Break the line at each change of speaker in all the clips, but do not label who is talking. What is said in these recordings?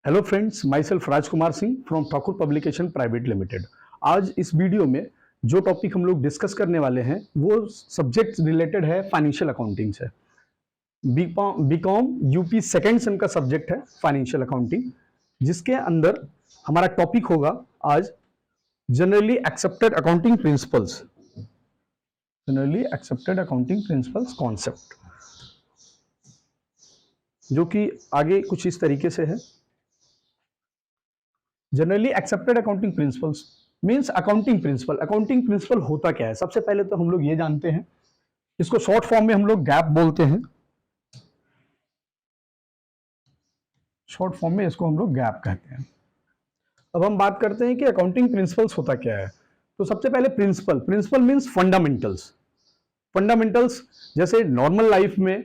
Hello friends, my self Rajkumar Singh from Thakur publication private limited. आज इस video में जो टॉपिक हम लोग डिस्कस करने वाले हैं वो सब्जेक्ट रिलेटेड है फाइनेंशियल अकाउंटिंग से। बीकॉम यूपी सेकेंड सेम का सब्जेक्ट है फाइनेंशियल अकाउंटिंग, जिसके अंदर हमारा टॉपिक होगा आज generally accepted accounting principles. Generally accepted accounting principles concept, जो कि आगे कुछ इस तरीके से है। Generally accepted accounting principles means accounting principle. Accounting principle होता क्या है? सबसे पहले तो हम लोग ये जानते हैं, इसको शॉर्ट फॉर्म में हम लोग गैप बोलते हैं। शॉर्ट फॉर्म में इसको हम लोग गैप कहते हैं। अब हम बात करते हैं कि अकाउंटिंग प्रिंसिपल्स होता क्या है। तो सबसे पहले principal, principal means fundamentals. Fundamentals जैसे नॉर्मल लाइफ में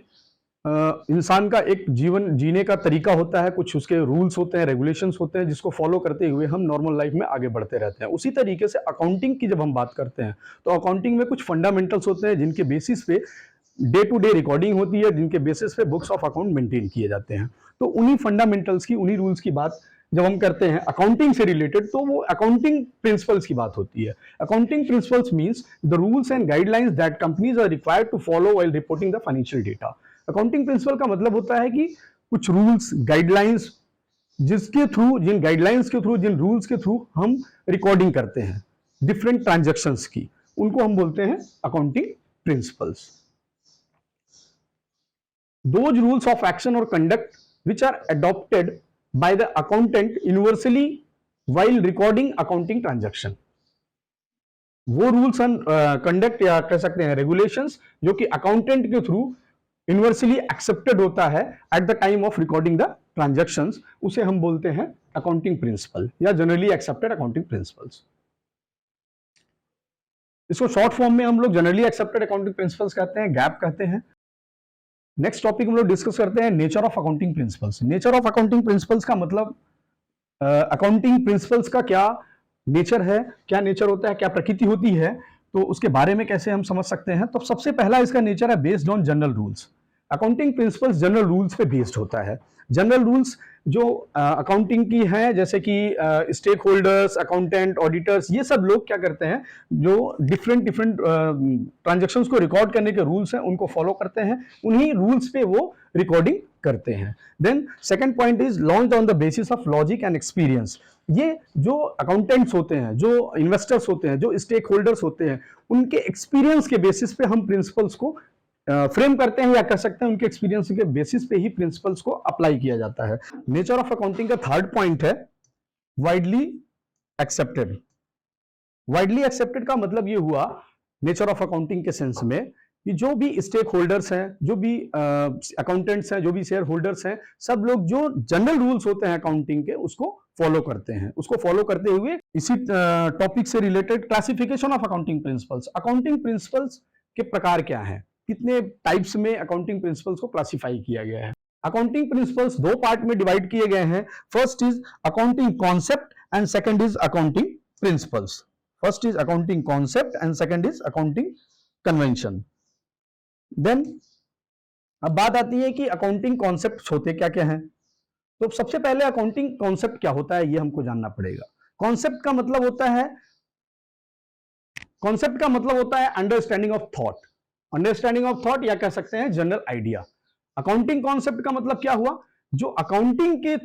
इंसान का एक जीवन जीने का तरीका होता है, कुछ उसके रूल्स होते हैं, रेगुलेशंस होते हैं, जिसको फॉलो करते हुए हम नॉर्मल लाइफ में आगे बढ़ते रहते हैं। उसी तरीके से अकाउंटिंग की जब हम बात करते हैं तो अकाउंटिंग में कुछ फंडामेंटल्स होते हैं जिनके बेसिस पे डे टू डे रिकॉर्डिंग होती है, जिनके बेसिस पे बुक्स ऑफ अकाउंट मेंटेन किए जाते हैं। तो उन्हीं फंडामेंटल्स की, उन्हीं रूल्स की बात जब हम करते हैं अकाउंटिंग से रिलेटेड, तो वो अकाउंटिंग प्रिंसिपल्स की बात होती है। Accounting principles means the rules and guidelines that companies are required to follow while reporting the financial data. Accounting principle का मतलब होता है कि कुछ रूल्स गाइडलाइंस जिसके थ्रू, जिन गाइडलाइंस के थ्रू, जिन रूल्स के थ्रू हम रिकॉर्डिंग करते हैं डिफरेंट ट्रांजैक्शंस की, उनको हम बोलते हैं accounting principles. Those rules of action or conduct which are adopted by the accountant universally while recording accounting transaction। वो रूल्स एंड कंडक्ट या कह सकते हैं रेगुलेशंस जो कि अकाउंटेंट के थ्रू यूनिवर्सली एक्सेप्टेड होता है at the time of recording the transactions, उसे हम बोलते हैं अकाउंटिंग प्रिंसिपल या जनरली एक्सेप्टेड अकाउंटिंग प्रिंसिपल्स। इसको शॉर्ट फॉर्म में हम लोग जनरली एक्सेप्टेड अकाउंटिंग प्रिंसिपल्स कहते हैं, गैप कहते हैं। नेक्स्ट टॉपिक हम लोग डिस्कस करते हैं nature of accounting principles. Nature of accounting principles का मतलब अकाउंटिंग प्रिंसिपल्स का क्या नेचर है, क्या नेचर होता है, क्या प्रकृति होती है, तो उसके बारे में कैसे हम समझ सकते हैं। तो सबसे पहला इसका नेचर है based on general rules. Accounting principles general rules पे बेस्ड होता है। जनरल रूल्स जो अकाउंटिंग की है, जैसे कि स्टेक होल्डर्स, अकाउंटेंट, ऑडिटर्स, ये सब लोग क्या करते हैं, जो डिफरेंट डिफरेंट ट्रांजेक्शन्स को रिकॉर्ड करने के रूल्स हैं उनको फॉलो करते हैं, उन्हीं रूल्स पे वो रिकॉर्डिंग करते हैं। Then second point is launched on the basis of logic and experience. ये जो अकाउंटेंट्स होते हैं, जो इन्वेस्टर्स होते हैं, जो स्टेक होल्डर्स होते हैं, उनके एक्सपीरियंस के बेसिस पे हम प्रिंसिपल्स को फ्रेम करते हैं, या कह सकते हैं उनके एक्सपीरियंस के बेसिस पे ही प्रिंसिपल्स को अप्लाई किया जाता है। नेचर ऑफ अकाउंटिंग का थर्ड पॉइंट है वाइडली एक्सेप्टेड। वाइडली एक्सेप्टेड का मतलब ये हुआ नेचर ऑफ अकाउंटिंग के सेंस में कि जो भी स्टेक होल्डर्स हैं, जो भी अकाउंटेंट्स हैं, जो भी शेयर होल्डर्स हैं, सब लोग जो जनरल रूल्स होते हैं अकाउंटिंग के उसको फॉलो करते हैं। उसको फॉलो करते हुए इसी टॉपिक से related classification of accounting principles. Accounting principles के प्रकार क्या हैं, कितने टाइप्स में अकाउंटिंग प्रिंसिपल्स को क्लासिफाई किया गया है। अकाउंटिंग प्रिंसिपल्स दो पार्ट में डिवाइड किए गए हैं। First is accounting concept and second is accounting principles. First is accounting concept and second is accounting convention. Then अब बात आती है कि अकाउंटिंग कॉन्सेप्ट होते क्या क्या हैं। तो सबसे पहले अकाउंटिंग कॉन्सेप्ट क्या होता है ये हमको जानना पड़ेगा। कॉन्सेप्ट का मतलब होता है, कॉन्सेप्ट का मतलब होता है understanding of thought. Understanding of thought या कह सकते हैं जनरल आइडिया। अकाउंटिंग कॉन्सेप्ट का मतलब क्या हुआ, जो अकाउंटिंग के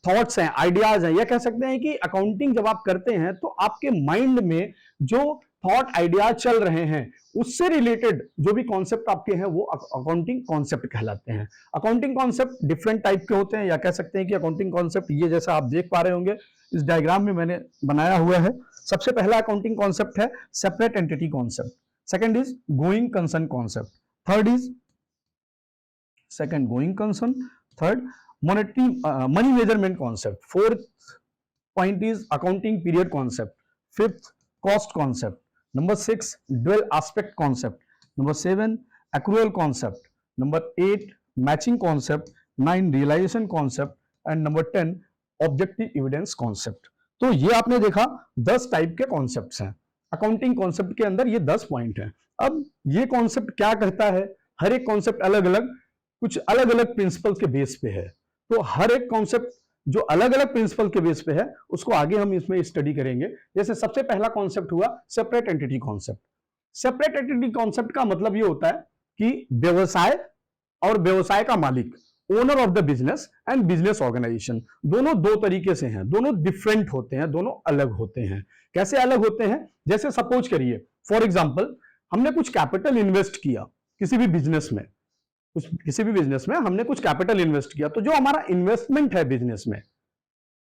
थॉट्स हैं, आइडियाज हैं, या कह सकते हैं कि अकाउंटिंग जब आप करते हैं तो आपके माइंड में जो थॉट आइडियाज चल रहे हैं उससे रिलेटेड जो भी कॉन्सेप्ट आपके हैं वो अकाउंटिंग कॉन्सेप्ट कहलाते हैं। अकाउंटिंग कॉन्सेप्ट डिफरेंट टाइप के होते हैं, या कह सकते हैं कि अकाउंटिंग कॉन्सेप्ट ये जैसा आप देख पा रहे होंगे इस डायग्राम में मैंने बनाया हुआ है। सबसे पहला अकाउंटिंग कॉन्सेप्ट है separate entity concept, second is going concern concept, third is second going concern, third monetary money measurement concept, fourth point is accounting period concept, fifth cost concept, number 6 dual aspect concept, number 7 accrual concept, number 8 matching concept, 9 realisation concept and number 10 objective evidence concept. तो ये आपने देखा 10 type के concepts हैं। Accounting concept के अंदर ये 10 point हैं। अब ये कॉन्सेप्ट क्या कहता है, हर एक कॉन्सेप्ट अलग अलग, कुछ अलग अलग प्रिंसिपल्स के बेस पे है। तो हर एक कॉन्सेप्ट जो अलग अलग प्रिंसिपल के बेस पे है उसको आगे हम इसमें स्टडी करेंगे। जैसे सबसे पहला कॉन्सेप्ट हुआ separate entity concept. Separate entity concept का मतलब ये होता है कि व्यवसाय और व्यवसाय का मालिक, owner of the business and business organisation, दोनों दो तरीके से हैं, दोनों डिफरेंट होते हैं, दोनों अलग होते हैं। कैसे अलग होते हैं? जैसे सपोज करिए फॉर एग्जांपल हमने कुछ कैपिटल इन्वेस्ट किया किसी भी बिजनेस में, हमने कुछ कैपिटल इन्वेस्ट किया, तो जो हमारा इन्वेस्टमेंट है बिजनेस में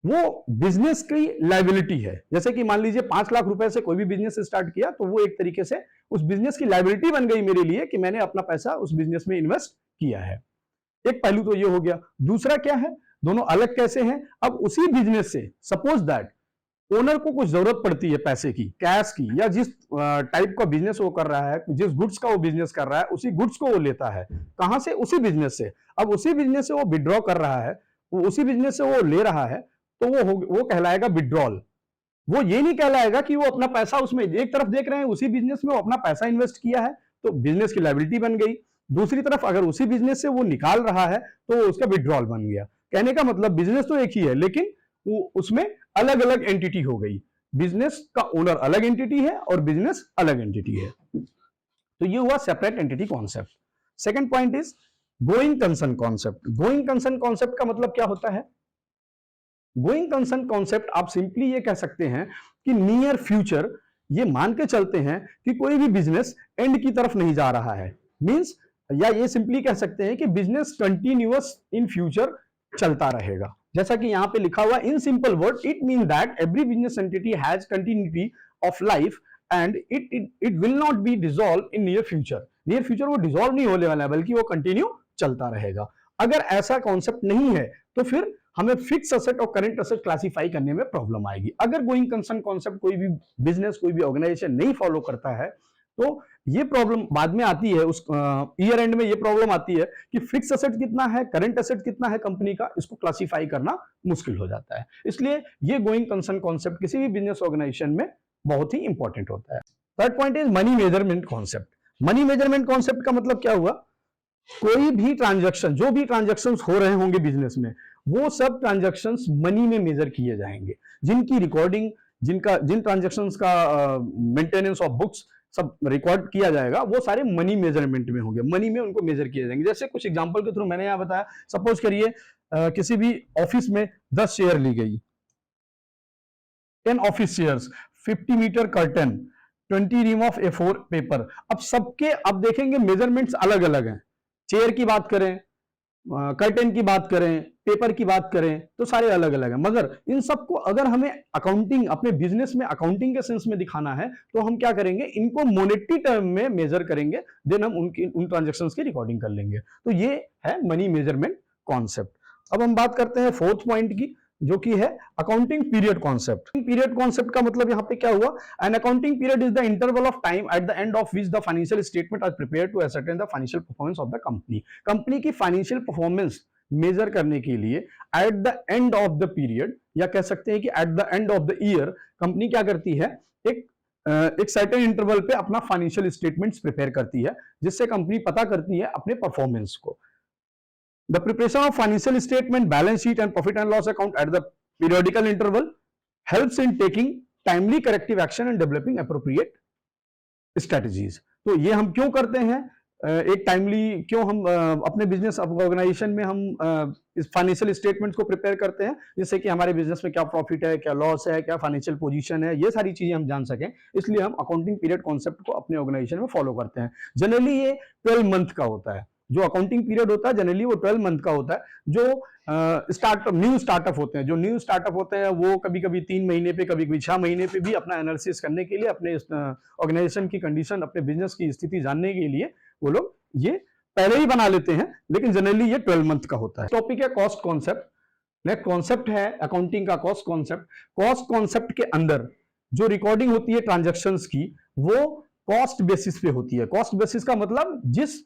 वो बिजनेस की लायबिलिटी है। जैसे कि मान लीजिए 5 लाख रुपए से कोई भी बिजनेस स्टार्ट किया तो वो एक तरीके से उस बिजनेस की लायबिलिटी बन गई मेरे लिए कि मैंने अपना पैसा उस बिजनेस में इन्वेस्ट किया है। एक पहलू तो ये हो गया। दूसरा क्या है, दोनों अलग कैसे हैं? अब उसी बिजनेस से सपोज दैट ओनर को कुछ जरूरत पड़ती है पैसे की, कैश की, या जिस टाइप का बिजनेस वो कर रहा है, जिस गुड्स का वो बिजनेस कर रहा है, उसी गुड्स को वो लेता है। कहां से? उसी बिजनेस से। अब उसी बिजनेस से वो विड्रॉ कर रहा है, उसी बिजनेस से वो ले रहा है, तो वो कहलाएगा विड्रॉल। वो ये नहीं कहलाएगा कि वो अपना पैसा उसमें, एक तरफ देख रहे हैं उसी बिजनेस में वो अपना पैसा इन्वेस्ट किया है तो बिजनेस की लायबिलिटी बन गई, दूसरी तरफ अगर उसी बिजनेस से वो निकाल रहा है तो उसका विड्रॉल बन गया। कहने का मतलब बिजनेस तो एक ही है लेकिन उसमें अलग अलग एंटिटी हो गई। बिजनेस का ओनर अलग एंटिटी है और बिजनेस अलग एंटिटी है। तो ये हुआ separate entity concept. Second point is going concern concept. Going concern concept का मतलब क्या होता है? गोइंग कंसर्न कॉन्सेप्ट आप सिंपली ये कह सकते हैं कि नियर फ्यूचर ये मान के चलते हैं कि कोई भी बिजनेस एंड की तरफ नहीं जा रहा है, मींस, या ये सिंपली कह सकते हैं कि बिजनेस कंटिन्यूअस इन फ्यूचर चलता रहेगा। जैसा कि यहां पे लिखा हुआ in simple word, it mean that every business entity has continuity of life and it will not be dissolve in near future. Near future वो डिसॉल्व नहीं होने वाला है बल्कि वो कंटिन्यू चलता रहेगा। अगर ऐसा कॉन्सेप्ट नहीं है तो फिर हमें फिक्स असेट और करंट असेट क्लासिफाई करने में प्रॉब्लम आएगी। अगर गोइंग कंसर्न कॉन्सेप्ट कोई भी बिजनेस, कोई भी ऑर्गेनाइजेशन नहीं फॉलो करता है तो ये प्रॉब्लम बाद में आती है, उस ईयर एंड में ये प्रॉब्लम आती है कि फिक्स असेट कितना है, करंट असेट कितना है कंपनी का, इसको क्लासिफाई करना मुश्किल हो जाता है। इसलिए ये गोइंग कंसर्न कॉन्सेप्ट किसी भी बिजनेस ऑर्गेनाइजेशन में बहुत ही इंपॉर्टेंट होता है। Third point is money measurement concept. Money measurement concept का मतलब क्या हुआ? कोई भी ट्रांजैक्शन, जो भी ट्रांजैक्शंस हो रहे होंगे बिजनेस में, वो सब ट्रांजैक्शंस मनी में मेजर किए जाएंगे। जिनकी रिकॉर्डिंग, जिन ट्रांजैक्शंस का मेंटेनेंस ऑफ बुक्स सब रिकॉर्ड किया जाएगा वो सारे मनी मेजरमेंट में होंगे, मनी में उनको मेजर किए जाएंगे। जैसे कुछ एग्जांपल के थ्रू मैंने यहां बताया, सपोज करिए किसी भी ऑफिस में 10 शेयर ली गई, 10 office chairs, 50 meter curtain, 20 ream of A4 paper. अब सबके अब देखेंगे मेजरमेंट्स अलग अलग हैं। चेयर की बात करें, कर्टन की बात करें, पेपर की बात करें, तो सारे अलग अलग हैं। मगर इन सबको अगर हमें अकाउंटिंग, अपने बिजनेस में अकाउंटिंग के सेंस में दिखाना है तो हम क्या करेंगे, इनको मॉनेटरी टर्म में मेजर करेंगे, देन हम उन ट्रांजैक्शंस की रिकॉर्डिंग कर लेंगे। तो ये है मनी मेजरमेंट कॉन्सेप्ट। अब हम बात करते हैं फोर्थ पॉइंट की, जो कि है accounting period concept. Period concept का मतलब यहां पे क्या हुआ? An accounting period is the interval of time at the end of which the financial statement are prepared to ascertain the financial performance of the company. Company की financial performance measure करने के लिए at the end of the period, या कह सकते हैं कि at the end of the year, company क्या करती है, एक सर्टेन इंटरवल पे अपना फाइनेंशियल स्टेटमेंट्स प्रिपेयर करती है, जिससे कंपनी पता करती है अपने परफॉर्मेंस को। The preparation of financial statement, balance sheet and profit and loss account at the periodical interval helps in taking timely corrective action and developing appropriate strategies। तो ये हम क्यों करते हैं? एक टाइमली क्यों हम अपने बिजनेस ऑर्गेनाइजेशन में हम इस फाइनेंशियल स्टेटमेंट्स को प्रिपेयर करते हैं, जिससे कि हमारे बिजनेस में क्या प्रॉफिट है, क्या लॉस है, क्या फाइनेंशियल पोजीशन है, ये सारी चीजें हम जान सकें। इसलिए हम अकाउंटिंग पीरियड कॉन्सेप्ट को अपने ऑर्गेनाइजेशन में फॉलो करते हैं। जनरली ये 12 मंथ का होता है। जो अकाउंटिंग पीरियड होता है जनरली वो 12 मंथ का होता है। जो न्यू स्टार्टअप होते हैं, वो कभी कभी 3 महीने पे, कभी कभी 6 महीने पे भी अपना एनालिसिस करने के लिए, अपने ऑर्गेनाइजेशन की कंडीशन, अपने बिजनेस की स्थिति जानने के लिए वो लोग ये पहले ही बना लेते हैं, लेकिन जनरली ये 12 मंथ का होता है। टॉपिक है कॉस्ट कॉन्सेप्ट। नेक्स्ट कॉन्सेप्ट है अकाउंटिंग का कॉस्ट कॉन्सेप्ट। कॉस्ट कॉन्सेप्ट के अंदर जो रिकॉर्डिंग होती है ट्रांजैक्शंस की, वो कॉस्ट बेसिस पे होती है। कॉस्ट बेसिस का मतलब जिस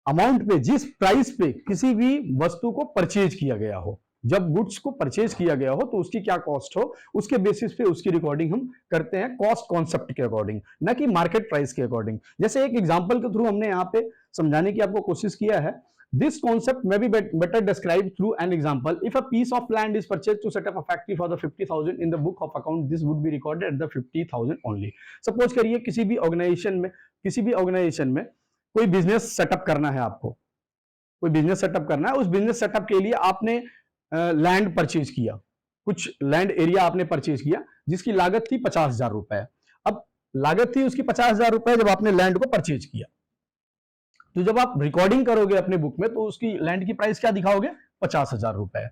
अमाउंट पे, जिस प्राइस पे किसी भी वस्तु को परचेज किया गया हो, जब गुड्स को परचेज किया गया हो तो उसकी क्या कॉस्ट हो, उसके बेसिस पे उसकी रिकॉर्डिंग हम करते हैं कॉस्ट कॉन्सेप्ट के अकॉर्डिंग, ना कि मार्केट प्राइस के अकॉर्डिंग। जैसे एक एग्जांपल के थ्रू हमने यहाँ पे समझाने की आपको कोशिश किया है। This concept may be better described through an example. If a piece of land is purchased to set up a factory for the 50,000 in the book of account, this would be recorded at the 50,000 only. Suppose करिए किसी भी organisation में कोई business setup करना है, आपको कोई business setup करना है। उस बिजनेस सेटअप के लिए आपने लैंड परचेज किया, कुछ लैंड एरिया आपने परचेज किया जिसकी लागत थी 50,000 रुपए। अब लागत थी उसकी 50,000 रुपए जब आपने लैंड को परचेज किया, तो जब आप रिकॉर्डिंग करोगे अपने बुक में तो उसकी लैंड की प्राइस क्या दिखाओगे? 50,000 रुपए।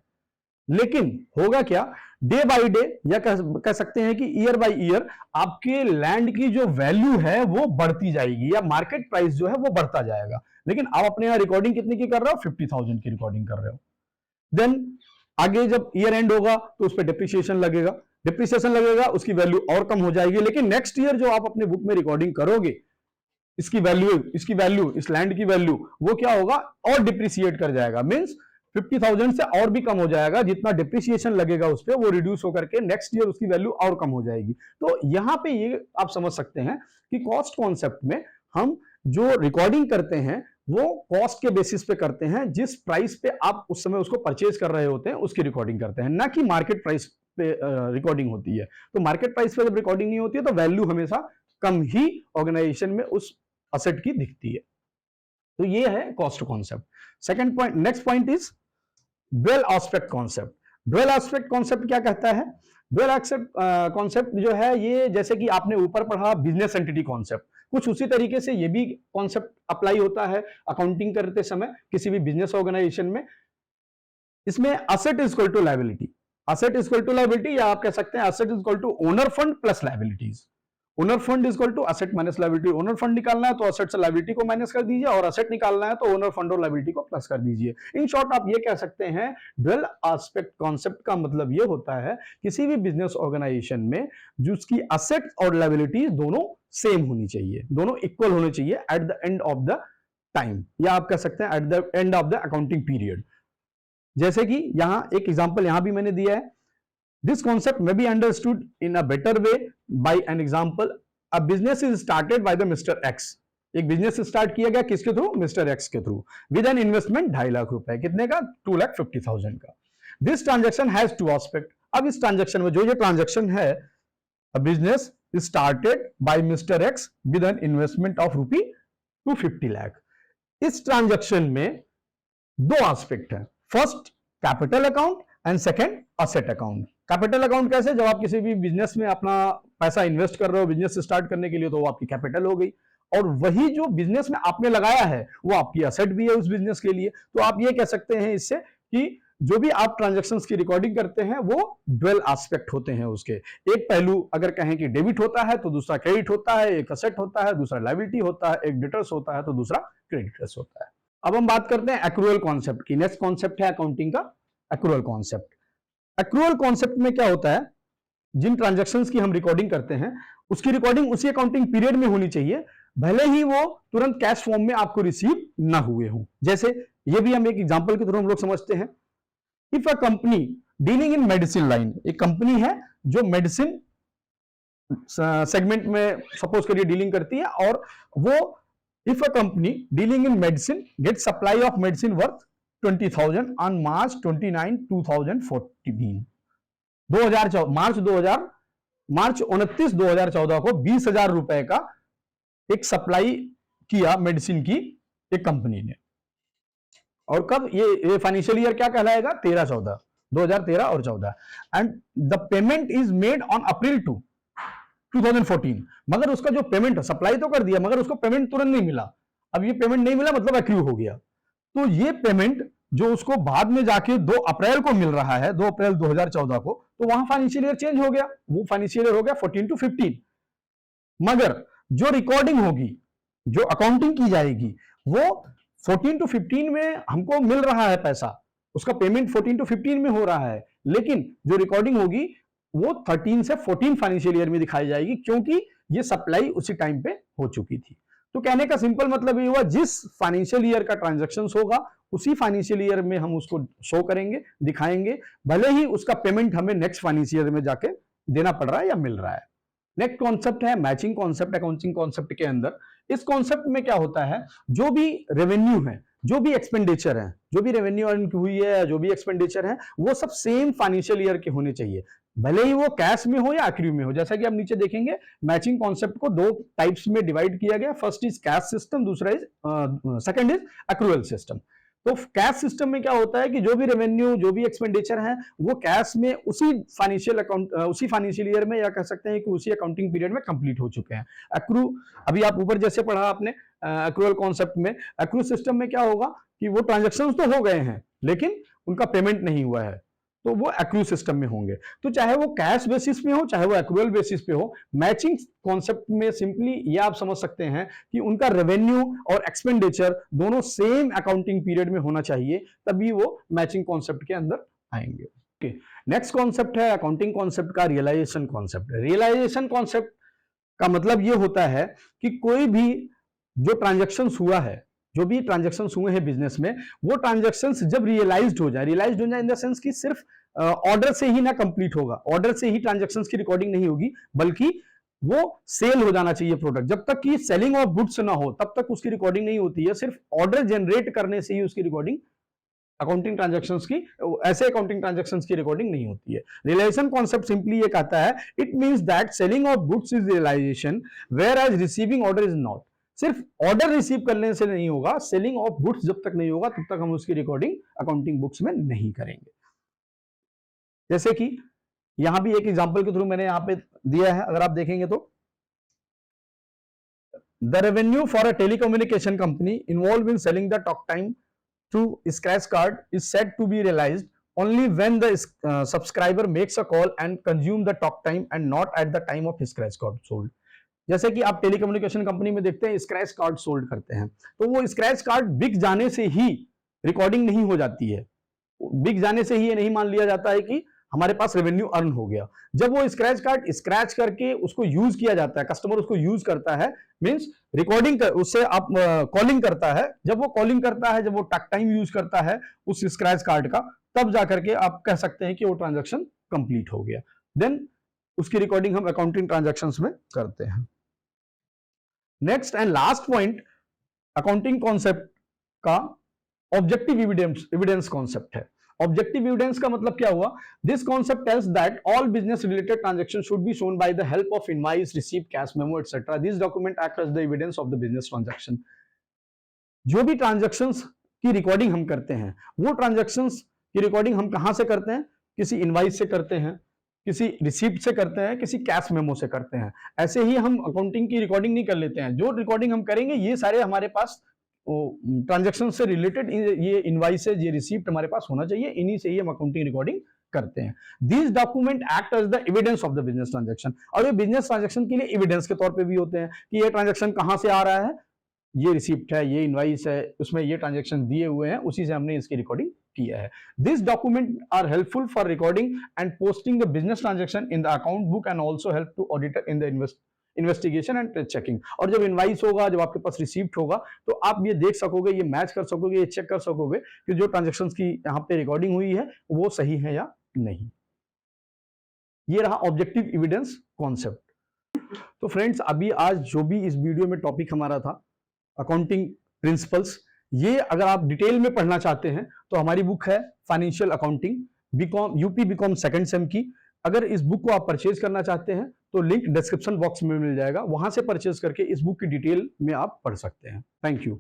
लेकिन होगा क्या, डे बाय डे या कह सकते हैं कि ईयर बाय ईयर आपके लैंड की जो वैल्यू है वो बढ़ती जाएगी या मार्केट प्राइस जो है वो बढ़ता जाएगा। लेकिन आप अपने यहां रिकॉर्डिंग कितने की कर रहे हो? 50,000 की रिकॉर्डिंग कर रहे हो। देन आगे जब ईयर एंड होगा तो उस पर डिप्रिसिएशन लगेगा, उसकी वैल्यू और कम हो जाएगी। लेकिन नेक्स्ट ईयर जो आप अपने बुक में रिकॉर्डिंग करोगे, इसकी वैल्यू इस लैंड की वैल्यू वो क्या होगा? और डिप्रिसिएट कर जाएगा। मींस 50,000 से और भी कम हो जाएगा। जितना डिप्रिसिएशन लगेगा उस पर वो रिड्यूस होकर के नेक्स्ट ईयर उसकी वैल्यू और कम हो जाएगी। तो यहां पे ये आप समझ सकते हैं कि कॉस्ट कॉन्सेप्ट में हम जो रिकॉर्डिंग करते हैं वो कॉस्ट के बेसिस पे करते हैं। जिस प्राइस पे आप उस समय उसको परचेज कर रहे होते हैं उसकी रिकॉर्डिंग करते हैं, ना कि मार्केट प्राइस पे रिकॉर्डिंग होती है। तो मार्केट प्राइस पे जब रिकॉर्डिंग नहीं होती है तो वैल्यू हमेशा कम ही ऑर्गेनाइजेशन में उस असेट की दिखती है। तो ये है cost concept. Second point, next point is dual aspect concept. Dual aspect concept क्या कहता है? ड्यूअल एस्पेक्ट कॉन्सेप्ट जो है ये, जैसे कि आपने ऊपर पढ़ा बिजनेस एंटिटी कॉन्सेप्ट, कुछ उसी तरीके से ये भी कॉन्सेप्ट अप्लाई होता है अकाउंटिंग करते समय किसी भी बिजनेस ऑर्गेनाइजेशन में। इसमें asset is equal to liability, या आप कह सकते हैं asset is equal to owner fund plus liabilities. Owner fund is equal to asset minus liability. Owner fund निकालना है तो असेट से लायबिलिटी को माइनस कर दीजिए, और असेट निकालना है तो ओनर फंड और लायबिलिटी को प्लस कर दीजिए। इन शॉर्ट आप ये कह सकते हैं ड्यूअल एस्पेक्ट कॉन्सेप्ट का मतलब ये होता है किसी भी बिजनेस ऑर्गेनाइजेशन में जिसकी असेट और लायबिलिटी दोनों सेम होनी चाहिए, दोनों इक्वल होने चाहिए eight the end of the time, या आप कह सकते हैं eight the end of the accounting period. जैसे कि यहां एक एग्जांपल यहां भी मैंने दिया है। This concept may be understood in a better way by an example. A business is started by the Mr. X. एक बिजनेस स्टार्ट किया गया किसके थ्रू? मिस्टर एक्स के through, with an investment 2.5 lakh रुपए। कितने का? 2,50,000 का। This transaction has to aspect. अब इस ट्रांजेक्शन में जो ये ट्रांजेक्शन है, a business is started by Mr. X with an investment of रुपी 250 लाख। इस ट्रांजेक्शन में दो एस्पेक्ट है, first capital account and second asset account. Capital account कैसे? जब आप किसी भी बिजनेस में अपना पैसा इन्वेस्ट कर रहे हो बिजनेस स्टार्ट करने के लिए, तो वो आपकी कैपिटल हो गई, और वही जो बिजनेस में आपने लगाया है वो आपकी असेट भी है उस बिजनेस के लिए। तो आप ये कह सकते हैं इससे कि जो भी आप ट्रांजैक्शंस की रिकॉर्डिंग करते हैं वो ड्यूअल एस्पेक्ट होते हैं उसके। एक पहलू अगर कहें कि डेबिट होता है तो दूसरा क्रेडिट होता है, एक असेट होता है दूसरा लायबिलिटी होता है, एक डेटर्स होता है तो दूसरा क्रेडिटर्स होता है। अब हम बात करते हैं एक्रूअल कॉन्सेप्ट की। नेक्स्ट कॉन्सेप्ट है अकाउंटिंग का एक्रूअल कॉन्सेप्ट। एक्रूअल कॉन्सेप्ट में क्या होता है, जिन ट्रांजैक्शंस की हम रिकॉर्डिंग करते हैं उसकी रिकॉर्डिंग उसी अकाउंटिंग पीरियड में होनी चाहिए, भले ही वो तुरंत कैश फॉर्म में आपको रिसीव ना हुए हो। जैसे ये भी हम एक एग्जांपल के थ्रू हम लोग समझते हैं। If a company dealing in medicine line, एक कंपनी है जो मेडिसिन सेगमेंट में सपोज करिए डीलिंग करती है, और वो if a company dealing in medicine get supply of medicine worth 20,000 on March 29, 2014। March 29, 2014 को 20,000 रुपए का एक सप्लाई किया मेडिसिन की एक कंपनी ने। और कब ये फाइनेंशियल ईयर क्या कहलाएगा? 13-14, 2013 और 14। And the payment is made on April 2, 2014। मगर उसका जो पेमेंट, सप्लाई तो कर दिया मगर उसको पेमेंट तुरंत नहीं मिला। अब ये पेमेंट नहीं मिला मतलब एक्रू हो गया। तो ये पेमेंट जो उसको बाद में जाके 2 अप्रैल को मिल रहा है, 2 अप्रैल 2014 को, तो वहां फाइनेंशियल ईयर चेंज हो गया, वो फाइनेंशियल ईयर हो गया 14 to 15। मगर जो रिकॉर्डिंग होगी, जो अकाउंटिंग की जाएगी, वो 14 to 15 में हमको मिल रहा है पैसा, उसका पेमेंट 14 to 15 में हो रहा है, लेकिन जो रिकॉर्डिंग होगी वो 13 से 14 फाइनेंशियल ईयर में दिखाई जाएगी, क्योंकि ये सप्लाई उसी टाइम पे हो चुकी थी। तो कहने का सिंपल मतलब ये हुआ, जिस फाइनेंशियल ईयर का ट्रांजैक्शंस होगा उसी फाइनेंशियल ईयर में हम उसको शो करेंगे, दिखाएंगे, भले ही उसका पेमेंट हमें नेक्स्ट फाइनेंशियल ईयर में जाके देना पड़ रहा है या मिल रहा है। नेक्स्ट कॉन्सेप्ट है मैचिंग कॉन्सेप्ट अकाउंटिंग कॉन्सेप्ट के अंदर। इस कॉन्सेप्ट में क्या होता है, जो भी रेवेन्यू है जो भी एक्सपेंडिचर है, जो भी रेवेन्यू अर्न हुई है, जो भी एक्सपेंडिचर है, वो सब सेम फाइनेंशियल ईयर के होने चाहिए, भले ही वो कैश में हो या एक्रू में हो। जैसा कि आप नीचे देखेंगे, मैचिंग कॉन्सेप्ट को दो टाइप्स में डिवाइड किया गया। फर्स्ट इज कैश सिस्टम, दूसरा is second is accrual system. तो कैश सिस्टम में क्या होता है कि जो भी रेवेन्यू, जो भी एक्सपेंडिचर है, वो कैश में उसी फाइनेंशियल ईयर में, या कह सकते हैं कि उसी अकाउंटिंग पीरियड में कंप्लीट हो चुके हैं। एक्रू, अभी आप ऊपर जैसे पढ़ा आपने एक्रूअल कॉन्सेप्ट में, एक्रू सिस्टम में क्या होगा कि वो ट्रांजेक्शन तो हो गए हैं लेकिन उनका पेमेंट नहीं हुआ है, तो वो एक्रू सिस्टम में होंगे। तो चाहे वो कैश बेसिस पे हो, चाहे वो एक्रूअल बेसिस पे हो, मैचिंग कॉन्सेप्ट में सिंपली ये आप समझ सकते हैं कि उनका रेवेन्यू और एक्सपेंडिचर दोनों सेम अकाउंटिंग पीरियड में होना चाहिए, तभी वो मैचिंग कॉन्सेप्ट के अंदर आएंगे। ओके, नेक्स्ट कॉन्सेप्ट है अकाउंटिंग कॉन्सेप्ट का रियलाइजेशन कॉन्सेप्ट। रियलाइजेशन कॉन्सेप्ट का मतलब ये होता है कि कोई भी जो ट्रांजेक्शन हुआ है, जो भी ट्रांजेक्शन हुए हैं बिजनेस में, वो ट्रांजेक्शन जब रियलाइज्ड हो जाए इन द सेंस कि सिर्फ ऑर्डर से ही ना कंप्लीट होगा, ऑर्डर से ही ट्रांजेक्शन की रिकॉर्डिंग नहीं होगी, बल्कि वो सेल हो जाना चाहिए प्रोडक्ट। जब तक कि सेलिंग ऑफ गुड्स ना हो तब तक उसकी रिकॉर्डिंग नहीं होती है, सिर्फ ऑर्डर जनरेट करने से ही उसकी रिकॉर्डिंग अकाउंटिंग ट्रांजैक्शंस की, ऐसे अकाउंटिंग ट्रांजैक्शंस की रिकॉर्डिंग नहीं होती है। रियलाइजेशन कॉन्सेप्ट सिंपली ये कहता है, it means that selling of goods is realisation whereas receiving order is not. सिर्फ ऑर्डर रिसीव करने से नहीं होगा, सेलिंग ऑफ गुड्स जब तक नहीं होगा तब तक हम उसकी रिकॉर्डिंग अकाउंटिंग बुक्स में नहीं करेंगे। जैसे कि यहां भी एक एग्जांपल के थ्रू मैंने यहां पे दिया है, अगर आप देखेंगे तो the revenue for a telecommunication company involve in selling the talk time to scratch card is said to be realized only when the subscriber makes a call and consume the talk time and not at the time of scratch card sold। जैसे कि आप telecommunication company में देखते हैं scratch card sold करते हैं, तो वो स्क्रैच कार्ड बिक जाने से ही रिकॉर्डिंग नहीं हो जाती है। बिक जाने से ही ये नहीं मान लिया जाता है कि हमारे पास रेवेन्यू अर्न हो गया। जब वो स्क्रैच कार्ड स्क्रैच करके उसको यूज किया जाता है, कस्टमर उसको यूज करता है, मींस रिकॉर्डिंग कर, उससे आप कॉलिंग करता है, जब वो कॉलिंग करता है, जब वो टॉक टाइम यूज करता है उस स्क्रैच कार्ड का, तब जाकर के आप कह सकते हैं कि वो ट्रांजैक्शन कंप्लीट हो गया। देन उसकी रिकॉर्डिंग हम अकाउंटिंग ट्रांजैक्शंस में करते हैं। Next and last point accounting concept का ऑब्जेक्टिव एविडेंस कॉन्सेप्ट है। ऑब्जेक्टिव एविडेंस का मतलब क्या हुआ? This concept tells that all business related transaction should be shown by the help of invoice, receipt, cash memo etcetera. This document act as the evidence of the business transaction. जो भी transactions की recording हम करते हैं, वो transactions की recording हम कहां से करते हैं? किसी इनवॉइस से करते हैं, किसी रिसीप्ट से करते हैं, किसी कैश मेमो से करते हैं। ऐसे ही हम अकाउंटिंग की रिकॉर्डिंग नहीं कर लेते हैं। जो रिकॉर्डिंग हम करेंगे ये सारे हमारे पास ट्रांजैक्शन से रिलेटेड, ये इनवॉइसेज, ये रिसीप्ट हमारे पास होना चाहिए, इन्हीं से ही हम अकाउंटिंग रिकॉर्डिंग करते हैं। This document act as the evidence of the business transaction. और ये बिजनेस ट्रांजैक्शन के लिए एविडेंस के तौर पे भी होते हैं कि ये ट्रांजैक्शन कहां से आ रहा है, ये रिसीप्ट है, ये इनवॉइस है, उसमें ये ट्रांजैक्शन दिए हुए हैं, उसी से हमने इसकी रिकॉर्डिंग किया है। This document are helpful for recording and posting the business transaction in the account book and also help to auditor in the investigation and checking. और जब इनवाइस होगा, जब आपके पास रिसीप्ट होगा, तो आप ये देख सकोगे, ये मैच कर सकोगे, ये चेक कर सकोगे कि जो ट्रांजैक्शंस की यहाँ पे रिकॉर्डिंग हुई है वो सही है या नहीं। ये रहा ऑब्जेक्टिव एविडेंस कॉन्सेप्ट। तो फ्रेंड्स, अभी आज जो भी इस वीडियो में टॉपिक हमारा था अकाउंटिंग प्रिंसिपल्स, ये अगर आप डिटेल में पढ़ना चाहते हैं तो हमारी बुक है financial accounting, BCom UP BCom second sem की। अगर इस बुक को आप परचेज करना चाहते हैं तो लिंक डिस्क्रिप्शन बॉक्स में मिल जाएगा, वहां से परचेज करके इस बुक की डिटेल में आप पढ़ सकते हैं। Thank you.